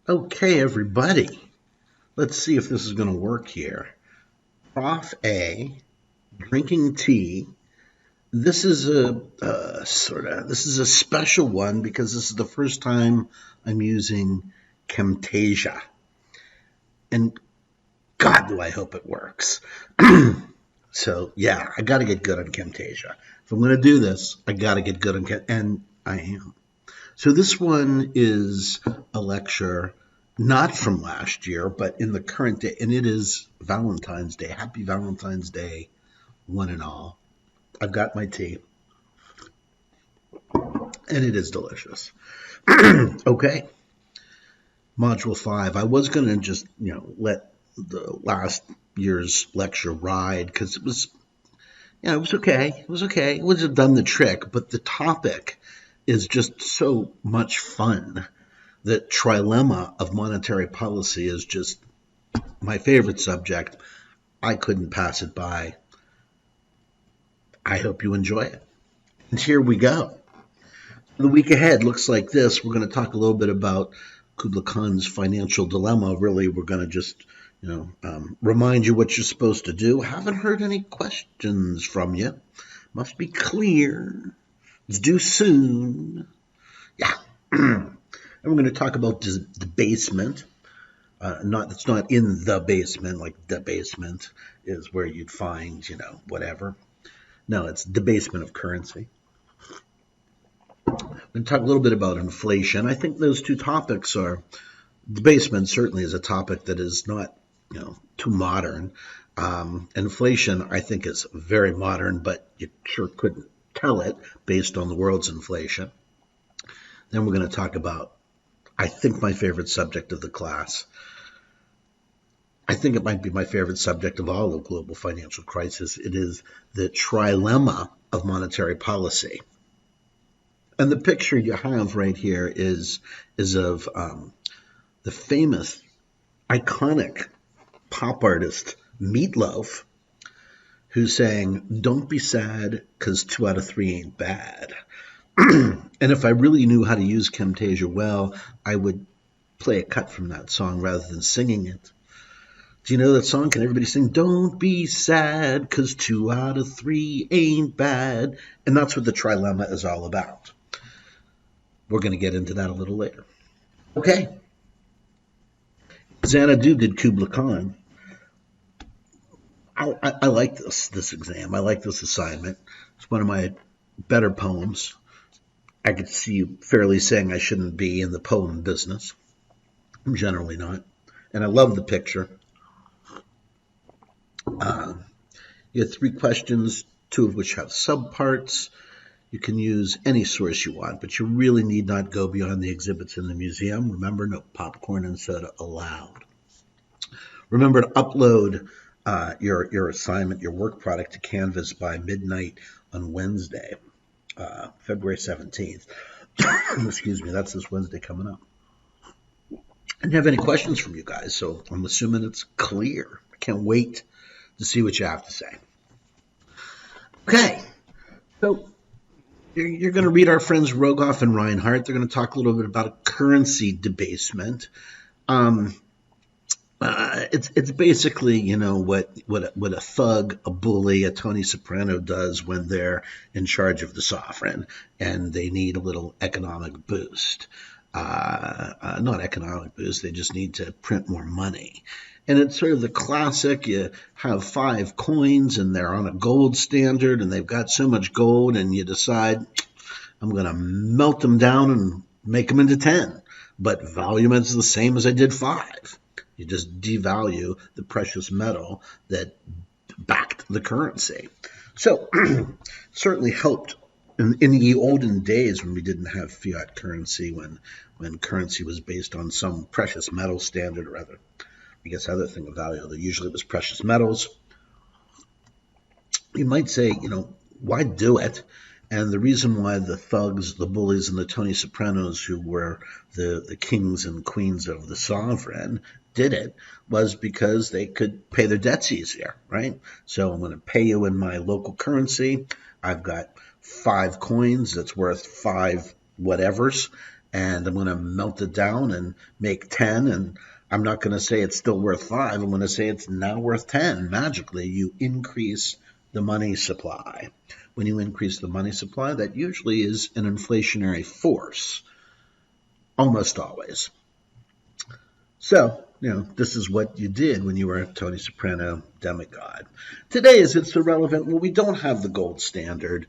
Okay, everybody. Let's see if this is going to work here. Prof A, drinking tea. This is a special one because this is the first time I'm using Camtasia, and God, do I hope it works. So yeah, I got to get good on Camtasia. If I'm going to do this, I got to get good on Camtasia, and I am. So this one is a lecture not from last year, but in the current day, and it is Valentine's Day. Happy Valentine's Day, one and all. I've got my tea, and it is delicious. Okay, Module 5. I was going to just, let the last year's lecture ride because it was, it was okay. It was okay. It would have done the trick, but the topic is just so much fun. The trilemma of monetary policy is just my favorite subject. I couldn't pass it by. I hope you enjoy it. And here we go. The week ahead looks like this. We're going to talk a little bit about Kubla Khan's financial dilemma. Really, we're going to just, remind you what you're supposed to do. Haven't heard any questions from you. Must be clear. It's due soon. Yeah. And we're going to talk about debasement. It's not in the basement, like the basement is where you'd find, whatever. No, it's debasement of currency. We're going to talk a little bit about inflation. I think those two topics are debasement certainly is a topic that is not, too modern. Inflation, I think, is very modern, but you sure couldn't tell it based on the world's inflation. Then we're going to talk about, I think, my favorite subject of the class. I think it might be my favorite subject of all the global financial crisis. It is the trilemma of monetary policy. And the picture you have right here is of the famous, iconic pop artist Meatloaf, who's saying, "Don't be sad, because 2 out of 3 ain't bad." And if I really knew how to use Camtasia well, I would play a cut from that song rather than singing it. Do you know that song? Can everybody sing, "Don't be sad, 'cause 2 out of 3 ain't bad"? And that's what the trilemma is all about. We're going to get into that a little later. Okay. Xanadu did Kubla Khan. I like this exam. I like this assignment. It's one of my better poems. I could see you fairly saying I shouldn't be in the poem business. I'm generally not. And I love the picture. You have 3 questions, 2 of which have subparts. You can use any source you want, but you really need not go beyond the exhibits in the museum. Remember, no popcorn and soda allowed. Remember to upload your assignment, your work product to Canvas by midnight on Wednesday, February 17th. Excuse me, that's this Wednesday coming up. I didn't have any questions from you guys, so I'm assuming it's clear. I can't wait to see what you have to say. Okay, so you're going to read our friends Rogoff and Reinhardt. They're going to talk a little bit about currency debasement. It's basically, what a thug, a bully, a Tony Soprano does when they're in charge of the sovereign and they need a little economic boost. Not economic boost, they just need to print more money. And it's sort of the classic, you have 5 coins and they're on a gold standard and they've got so much gold and you decide, I'm going to melt them down and make them into 10. But volume is the same as I did 5. You just devalue the precious metal that backed the currency. So certainly helped in the olden days when we didn't have fiat currency, when currency was based on some precious metal standard or other, I guess, other thing of value. Usually it was precious metals. You might say, why do it? And the reason why the thugs, the bullies, and the Tony Sopranos, who were the kings and queens of the sovereign, did it was because they could pay their debts easier, right? So I'm going to pay you in my local currency. I've got 5 coins that's worth 5 whatevers, and I'm going to melt it down and make 10, and I'm not going to say it's still worth 5. I'm going to say it's now worth 10. Magically, you increase the money supply. When you increase the money supply, that usually is an inflationary force, almost always. So, this is what you did when you were a Tony Soprano demigod. Today, is it's irrelevant? Well, we don't have the gold standard.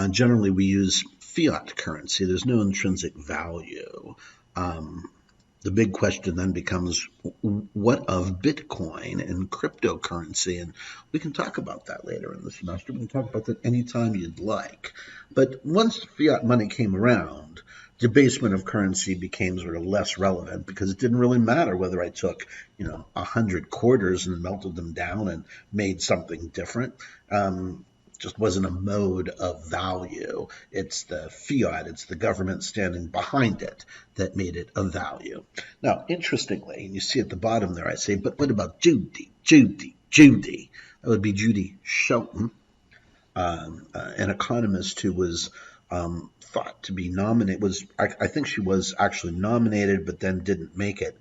Generally, we use fiat currency. There's no intrinsic value. The big question then becomes, what of Bitcoin and cryptocurrency? And we can talk about that later in the semester. We can talk about that anytime you'd like. But once fiat money came around, debasement of currency became sort of less relevant because it didn't really matter whether I took, 100 quarters and melted them down and made something different. Just wasn't a mode of value. It's the fiat, it's the government standing behind it that made it of value. Now, interestingly, and you see at the bottom there, I say, but what about Judy? Judy. That would be Judy Shelton, an economist who was thought to be nominated. I think she was actually nominated, but then didn't make it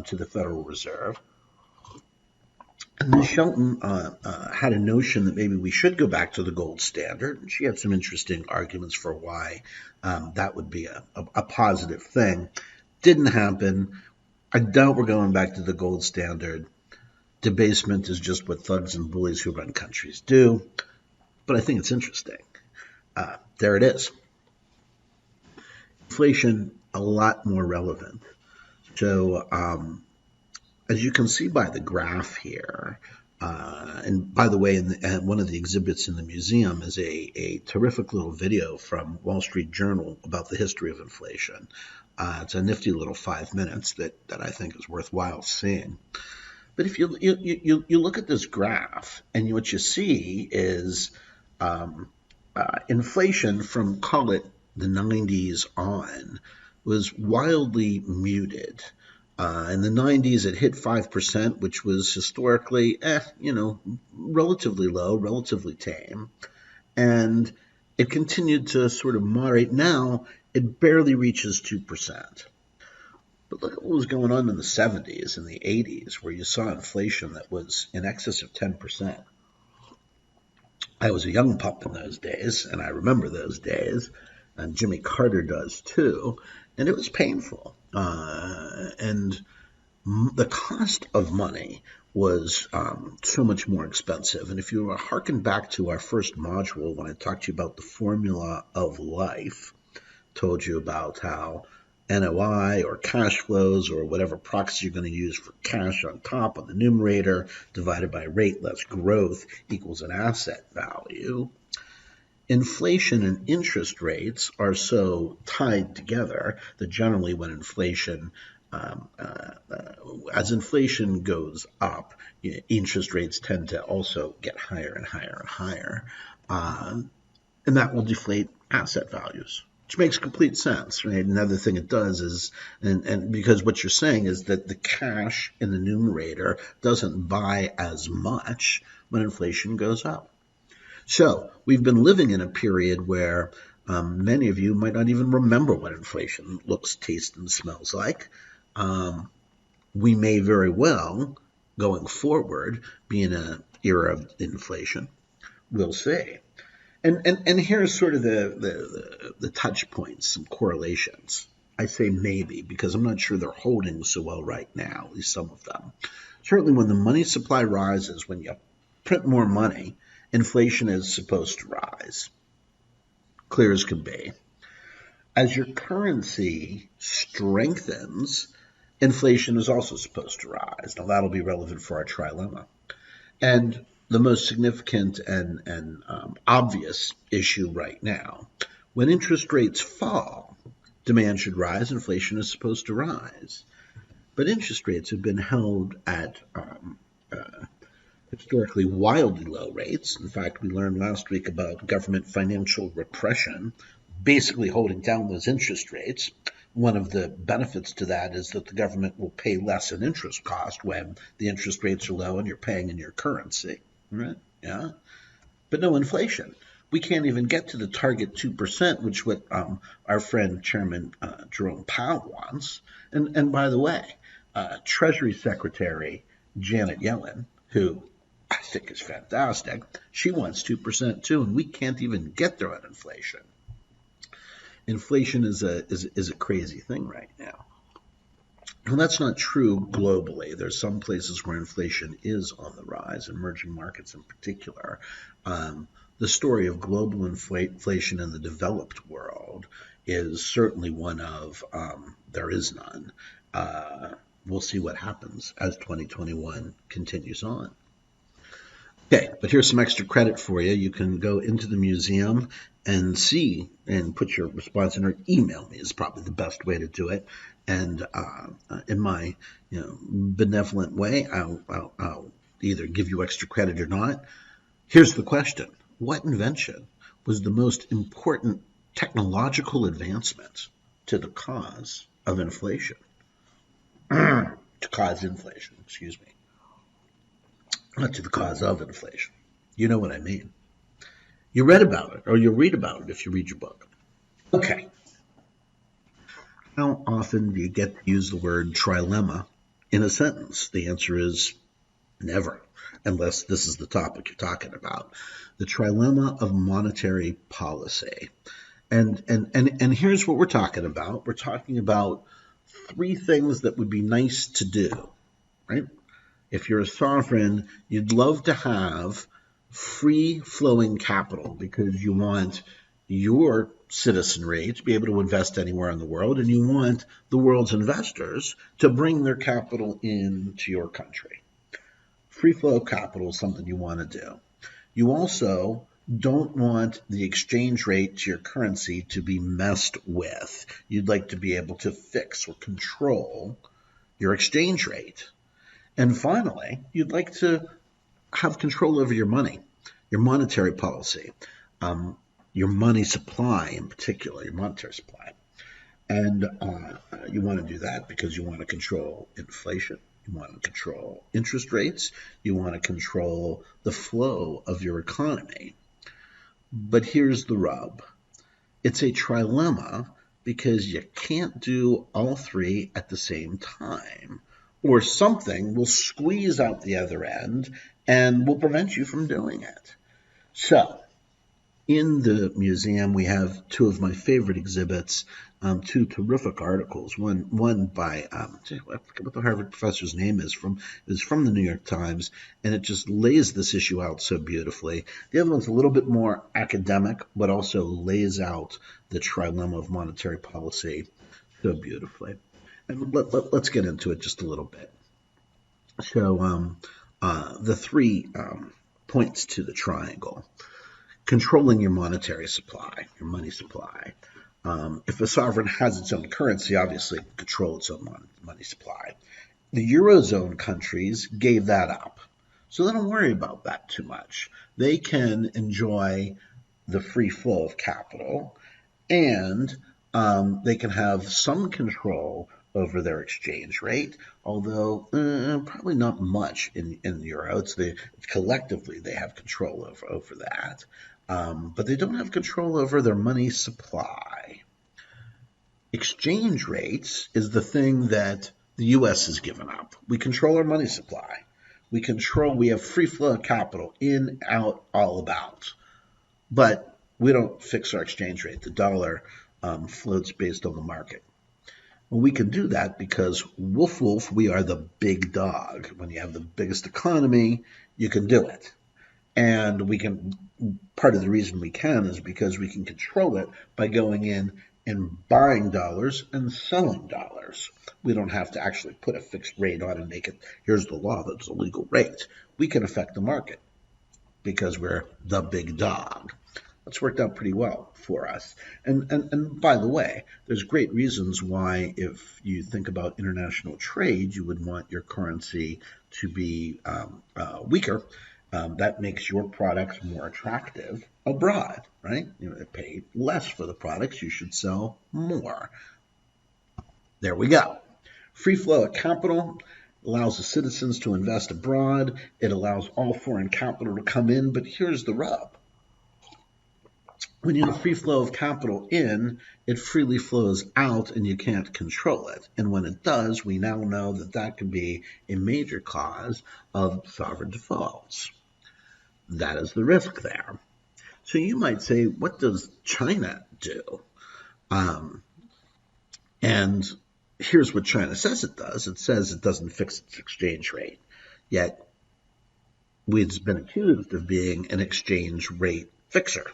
to the Federal Reserve. And then Shelton had a notion that maybe we should go back to the gold standard. And she had some interesting arguments for why that would be a positive thing. Didn't happen. I doubt we're going back to the gold standard. Debasement is just what thugs and bullies who run countries do. But I think it's interesting. There it is. Inflation, a lot more relevant. So, as you can see by the graph here, and by the way, one of the exhibits in the museum is a terrific little video from Wall Street Journal about the history of inflation. It's a nifty little 5 minutes that I think is worthwhile seeing. But if you look at this graph, and what you see is inflation from, call it, the 90s on was wildly muted. In the 90s, it hit 5%, which was historically, relatively low, relatively tame. And it continued to sort of moderate. Now, it barely reaches 2%. But look at what was going on in the 70s and the 80s, where you saw inflation that was in excess of 10%. I was a young pup in those days, and I remember those days, and Jimmy Carter does too, and it was painful. And the cost of money was so much more expensive. And if you harken back to our first module when I talked to you about the formula of life, told you about how NOI or cash flows or whatever proxy you're going to use for cash on top on the numerator divided by rate less growth equals an asset value. Inflation and interest rates are so tied together that generally when inflation, as inflation goes up, interest rates tend to also get higher and higher and higher. And that will deflate asset values, which makes complete sense, right? Another thing it does is, and because what you're saying is that the cash in the numerator doesn't buy as much when inflation goes up. So we've been living in a period where many of you might not even remember what inflation looks, tastes, and smells like. We may very well, going forward, be in an era of inflation. We'll see. And here's sort of the touch points, some correlations. I say maybe because I'm not sure they're holding so well right now, at least some of them. Certainly when the money supply rises, when you print more money, inflation is supposed to rise. Clear as can be. As your currency strengthens, inflation is also supposed to rise. Now that'll be relevant for our trilemma. And the most significant and obvious issue right now, when interest rates fall, demand should rise, inflation is supposed to rise. But interest rates have been held at historically wildly low rates. In fact, we learned last week about government financial repression, basically holding down those interest rates. One of the benefits to that is that the government will pay less in interest cost when the interest rates are low and you're paying in your currency, right? Yeah, but no inflation. We can't even get to the target 2%, which what our friend Chairman Jerome Powell wants. And by the way, Treasury Secretary Janet Yellen, who I think is fantastic, she wants 2% too, and we can't even get there on inflation. Inflation is a crazy thing right now. And that's not true globally. There's some places where inflation is on the rise, emerging markets in particular. The story of global inflation in the developed world is certainly one of there is none. We'll see what happens as 2021 continues on. Okay, but here's some extra credit for you. You can go into the museum and see and put your response in, or email me is probably the best way to do it. And in my benevolent way, I'll either give you extra credit or not. Here's the question. What invention was the most important technological advancement to the cause of inflation? To cause inflation, excuse me. Not to the cause of inflation. You know what I mean. You read about it, or you'll read about it if you read your book. Okay. How often do you get to use the word trilemma in a sentence? The answer is never, unless this is the topic you're talking about. The trilemma of monetary policy. And here's what we're talking about. We're talking about three things that would be nice to do, right? If you're a sovereign, you'd love to have free-flowing capital because you want your citizenry to be able to invest anywhere in the world, and you want the world's investors to bring their capital into your country. Free flow of capital is something you want to do. You also don't want the exchange rate to your currency to be messed with. You'd like to be able to fix or control your exchange rate. And finally, you'd like to have control over your money, your monetary policy, your money supply in particular, your monetary supply. And you want to do that because you want to control inflation. You want to control interest rates. You want to control the flow of your economy. But here's the rub. It's a trilemma because you can't do all three at the same time, or something will squeeze out the other end and will prevent you from doing it. So, in the museum, we have two of my favorite exhibits, two terrific articles. One by I forget what the Harvard professor's name is. It's from the New York Times, and it just lays this issue out so beautifully. The other one's a little bit more academic, but also lays out the trilemma of monetary policy so beautifully. And let's get into it just a little bit. So the three points to the triangle. Controlling your monetary supply, your money supply. If a sovereign has its own currency, obviously it can control its own money supply. The Eurozone countries gave that up. So they don't worry about that too much. They can enjoy the free flow of capital, and they can have some control over their exchange rate, although probably not much in the euro. Collectively they have control over that, but they don't have control over their money supply. Exchange rates is the thing that the U.S. has given up. We control our money supply. We have free flow of capital, in, out, all about. But we don't fix our exchange rate. The dollar floats based on the market. Well, we can do that because woof woof, we are the big dog. When you have the biggest economy, you can do it. And part of the reason we can is because we can control it by going in and buying dollars and selling dollars. We don't have to actually put a fixed rate on and make it, here's the law, that's a legal rate. We can affect the market because we're the big dog. That's worked out pretty well for us. And by the way, there's great reasons why, if you think about international trade, you would want your currency to be weaker. That makes your products more attractive abroad, right? They pay less for the products. You should sell more. There we go. Free flow of capital allows the citizens to invest abroad. It allows all foreign capital to come in. But here's the rub. When you have free flow of capital in, it freely flows out and you can't control it. And when it does, we now know that that can be a major cause of sovereign defaults. That is the risk there. So you might say, what does China do? Um, and here's what China says it does. It says it doesn't fix its exchange rate. Yet we've been accused of being an exchange rate fixer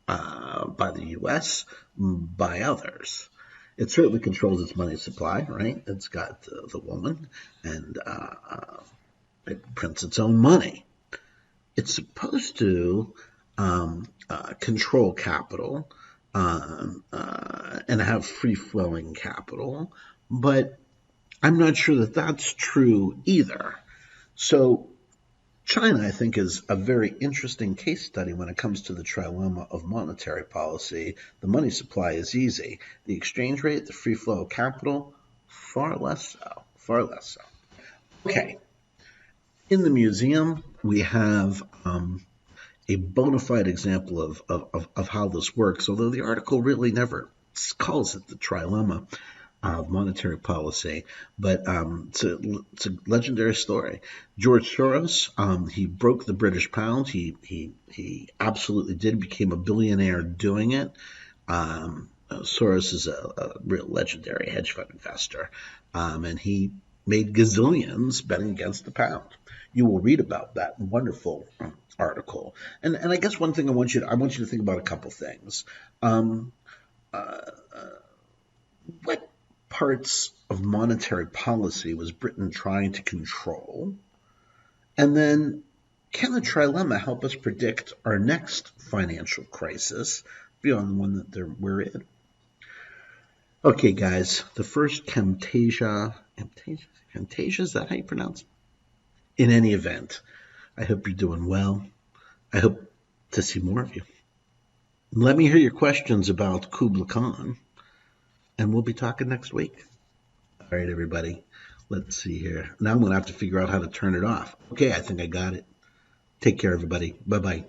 by the U.S., by others. It certainly controls its money supply, right? It's got the woman, and it prints its own money. It's supposed to control capital and have free flowing capital, but I'm not sure that that's true either. So China, I think, is a very interesting case study when it comes to the trilemma of monetary policy. The money supply is easy. The exchange rate, the free flow of capital, far less so. Far less so. Okay. In the museum, we have a bona fide example of how this works, although the article really never calls it the trilemma of monetary policy. But it's a legendary story. George Soros, he broke the British pound. He absolutely did, became a billionaire doing it. Soros is a real legendary hedge fund investor, and he made gazillions betting against the pound. You will read about that wonderful article. And I guess one thing I want you to think about a couple things. What parts of monetary policy was Britain trying to control? And then can the trilemma help us predict our next financial crisis beyond the one that we're in? Okay, guys, the first Camtasia, is that how you pronounce it? In any event, I hope you're doing well. I hope to see more of you. Let me hear your questions about Kubla Khan, and we'll be talking next week. All right, everybody. Let's see here. Now I'm going to have to figure out how to turn it off. Okay, I think I got it. Take care, everybody. Bye-bye.